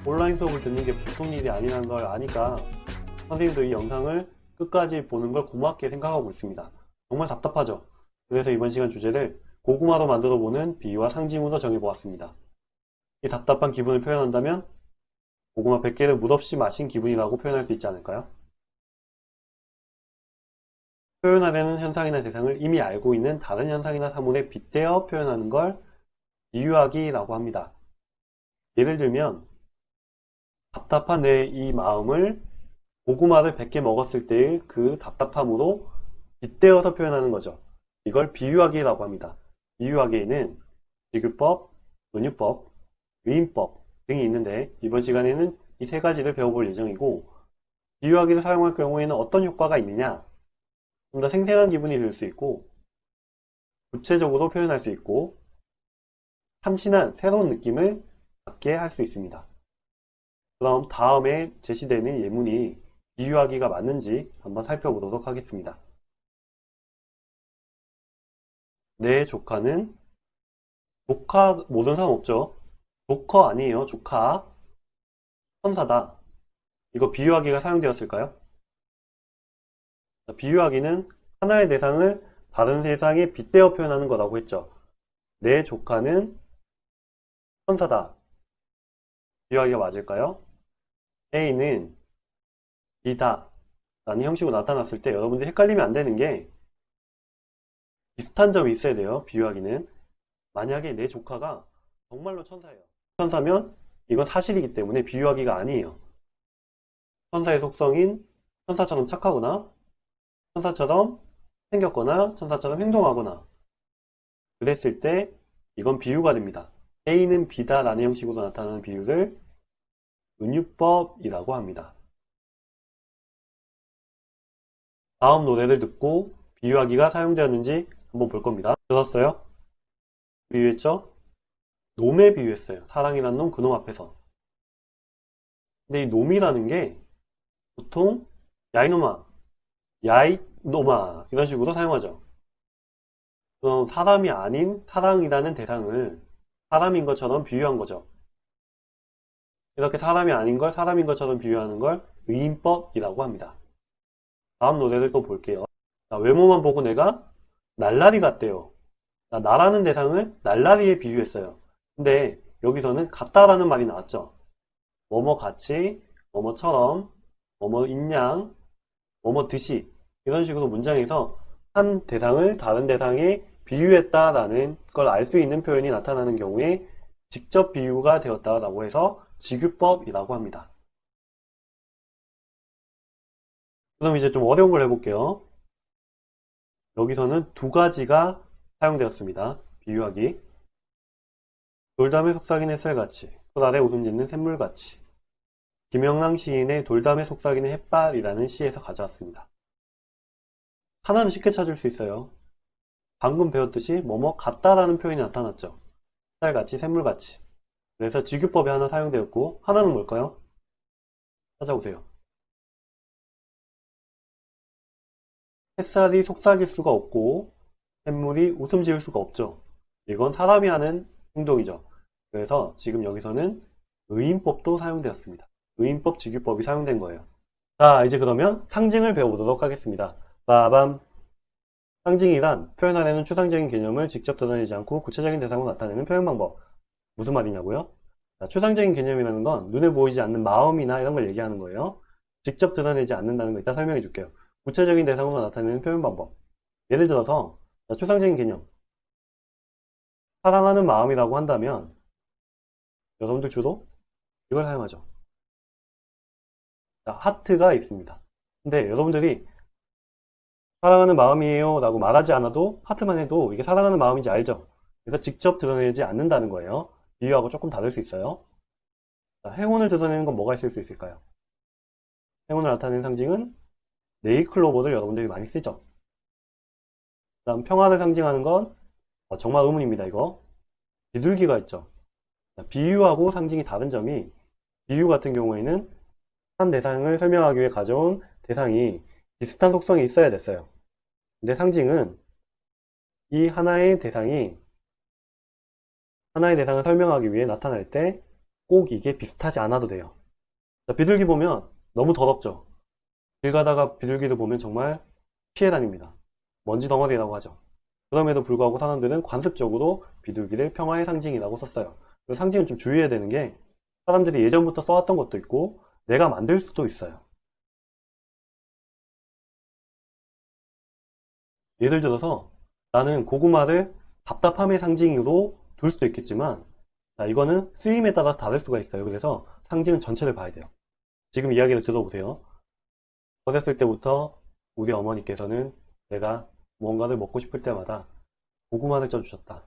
온라인 수업을 듣는 게 보통 일이 아니라는 걸 아니까 선생님도 이 영상을 끝까지 보는 걸 고맙게 생각하고 있습니다. 정말 답답하죠? 그래서 이번 시간 주제를 고구마로 만들어 보는 비유와 상징으로 정해보았습니다. 이 답답한 기분을 표현한다면 고구마 100개를 물없이 마신 기분이라고 표현할 수 있지 않을까요? 표현하려는 현상이나 대상을 이미 알고 있는 다른 현상이나 사물에 빗대어 표현하는 걸 비유하기라고 합니다. 예를 들면 답답한 내 이 마음을 고구마를 100개 먹었을 때의 그 답답함으로 빗대어서 표현하는 거죠. 이걸 비유하기라고 합니다. 비유하기에는 비교법, 은유법, 의인법 등이 있는데 이번 시간에는 이 세 가지를 배워볼 예정이고, 비유하기를 사용할 경우에는 어떤 효과가 있느냐, 좀 더 생생한 기분이 들 수 있고 구체적으로 표현할 수 있고 참신한 새로운 느낌을 받게 할 수 있습니다. 그럼 다음에 제시되는 예문이 비유하기가 맞는지 한번 살펴보도록 하겠습니다. 내 조카는, 조카 모르는 사람 없죠? 조커 아니에요. 조카. 천사다. 이거 비유하기가 사용되었을까요? 비유하기는 하나의 대상을 다른 세상에 빗대어 표현하는 거라고 했죠. 내 조카는 천사다. 비유하기가 맞을까요? A는 B다 라는 형식으로 나타났을 때 여러분들이 헷갈리면 안 되는 게 비슷한 점이 있어야 돼요. 비유하기는 만약에 내 조카가 정말로 천사예요. 천사면 이건 사실이기 때문에 비유하기가 아니에요. 천사의 속성인 천사처럼 착하거나 천사처럼 생겼거나 천사처럼 행동하거나 그랬을 때 이건 비유가 됩니다. A는 B다 라는 형식으로 나타나는 비유를 은유법이라고 합니다. 다음 노래를 듣고 비유하기가 사용되었는지 한번 볼 겁니다. 들었어요? 비유했죠? 놈에 비유했어요. 사랑이란 놈, 그놈 앞에서. 근데 이 놈이라는 게 보통 야 이놈아, 야이 놈아 이런 식으로 사용하죠. 그럼 사람이 아닌 사랑이라는 대상을 사람인 것처럼 비유한 거죠. 이렇게 사람이 아닌 걸 사람인 것처럼 비유하는 걸 의인법이라고 합니다. 다음 노래를 또 볼게요. 자, 외모만 보고 내가 날라리 같대요. 자, 나라는 대상을 날라리에 비유했어요. 근데 여기서는 같다라는 말이 나왔죠. 뭐뭐 같이, 뭐뭐처럼, 뭐뭐인 양, 뭐뭐 듯이 이런 식으로 문장에서 한 대상을 다른 대상에 비유했다라는 걸 알 수 있는 표현이 나타나는 경우에 직접 비유가 되었다라고 해서 직유법이라고 합니다. 그럼 이제 좀 어려운 걸 해볼게요. 여기서는 두 가지가 사용되었습니다. 비유하기. 돌담에 속삭이는 햇살같이, 풀 아래 웃음 짓는 샘물같이. 김영랑 시인의 돌담에 속삭이는 햇발이라는 시에서 가져왔습니다. 하나는 쉽게 찾을 수 있어요. 방금 배웠듯이 뭐뭐 같다라는 표현이 나타났죠. 햇살같이, 샘물같이. 그래서 직유법이 하나 사용되었고 하나는 뭘까요? 찾아보세요. 햇살이 속삭일 수가 없고 샘물이 웃음 지을 수가 없죠. 이건 사람이 하는 행동이죠. 그래서 지금 여기서는 의인법도 사용되었습니다. 의인법, 직유법이 사용된 거예요. 자, 이제 그러면 상징을 배워보도록 하겠습니다. 빠밤. 상징이란 표현하려는 추상적인 개념을 직접 드러내지 않고 구체적인 대상으로 나타내는 표현 방법. 무슨 말이냐고요? 자, 추상적인 개념이라는 건 눈에 보이지 않는 마음이나 이런 걸 얘기하는 거예요. 직접 드러내지 않는다는 거 이따 설명해 줄게요. 구체적인 대상으로 나타내는 표현 방법. 예를 들어서 자, 추상적인 개념. 사랑하는 마음이라고 한다면 여러분들 주로 이걸 사용하죠. 자, 하트가 있습니다. 근데 여러분들이 사랑하는 마음이에요 라고 말하지 않아도 하트만 해도 이게 사랑하는 마음인지 알죠. 그래서 직접 드러내지 않는다는 거예요. 비유하고 조금 다를 수 있어요. 자, 행운을 드러내는 건 뭐가 있을 수 있을까요? 행운을 나타내는 상징은 네잎클로버를 여러분들이 많이 쓰죠. 그 다음 평화를 상징하는 건 정말 의문입니다. 이거 비둘기가 있죠. 자, 비유하고 상징이 다른 점이 비유 같은 경우에는 한 대상을 설명하기 위해 가져온 대상이 비슷한 속성이 있어야 됐어요. 근데 상징은 이 하나의 대상을 설명하기 위해 나타날 때 꼭 이게 비슷하지 않아도 돼요. 자, 비둘기 보면 너무 더럽죠. 길 가다가 비둘기를 보면 정말 피해 다닙니다. 먼지 덩어리라고 하죠. 그럼에도 불구하고 사람들은 관습적으로 비둘기를 평화의 상징이라고 썼어요. 그 상징은 좀 주의해야 되는 게 사람들이 예전부터 써왔던 것도 있고 내가 만들 수도 있어요. 예를 들어서 나는 고구마를 답답함의 상징으로 둘 수도 있겠지만 자, 이거는 쓰임에 따라 다를 수가 있어요. 그래서 상징은 전체를 봐야 돼요. 지금 이야기를 들어보세요. 어렸을 때부터 우리 어머니께서는 내가 무언가를 먹고 싶을 때마다 고구마를 쪄주셨다.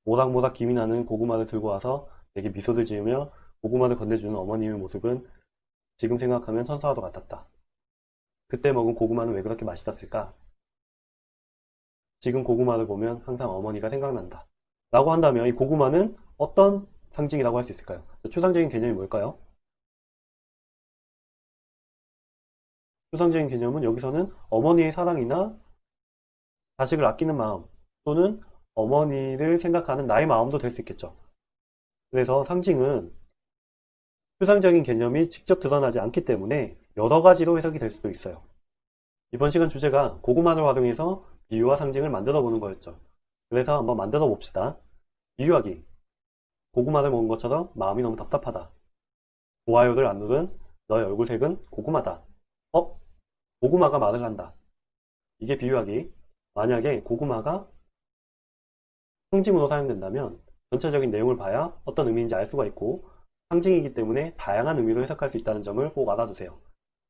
모락모락 김이 나는 고구마를 들고 와서 내게 미소를 지으며 고구마를 건네주는 어머님의 모습은 지금 생각하면 천사와도 같았다. 그때 먹은 고구마는 왜 그렇게 맛있었을까? 지금 고구마를 보면 항상 어머니가 생각난다. 라고 한다면 이 고구마는 어떤 상징이라고 할 수 있을까요? 추상적인 개념이 뭘까요? 추상적인 개념은 여기서는 어머니의 사랑이나 자식을 아끼는 마음 또는 어머니를 생각하는 나의 마음도 될 수 있겠죠. 그래서 상징은 추상적인 개념이 직접 드러나지 않기 때문에 여러 가지로 해석이 될 수도 있어요. 이번 시간 주제가 고구마를 활용해서 비유와 상징을 만들어 보는 거였죠. 그래서 한번 만들어 봅시다. 비유하기. 고구마를 먹은 것처럼 마음이 너무 답답하다. 좋아요를 안 누른 너의 얼굴색은 고구마다. 고구마가 말을 한다. 이게 비유하기. 만약에 고구마가 상징으로 사용된다면 전체적인 내용을 봐야 어떤 의미인지 알 수가 있고 상징이기 때문에 다양한 의미로 해석할 수 있다는 점을 꼭 알아두세요.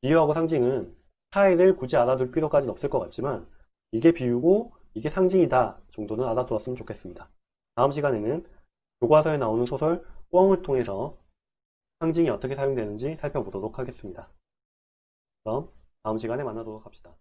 비유하고 상징은 차이를 굳이 알아둘 필요까지는 없을 것 같지만 이게 비유고 이게 상징이다 정도는 알아두었으면 좋겠습니다. 다음 시간에는 교과서에 나오는 소설 꿩을 통해서 상징이 어떻게 사용되는지 살펴보도록 하겠습니다. 그럼 다음 시간에 만나도록 합시다.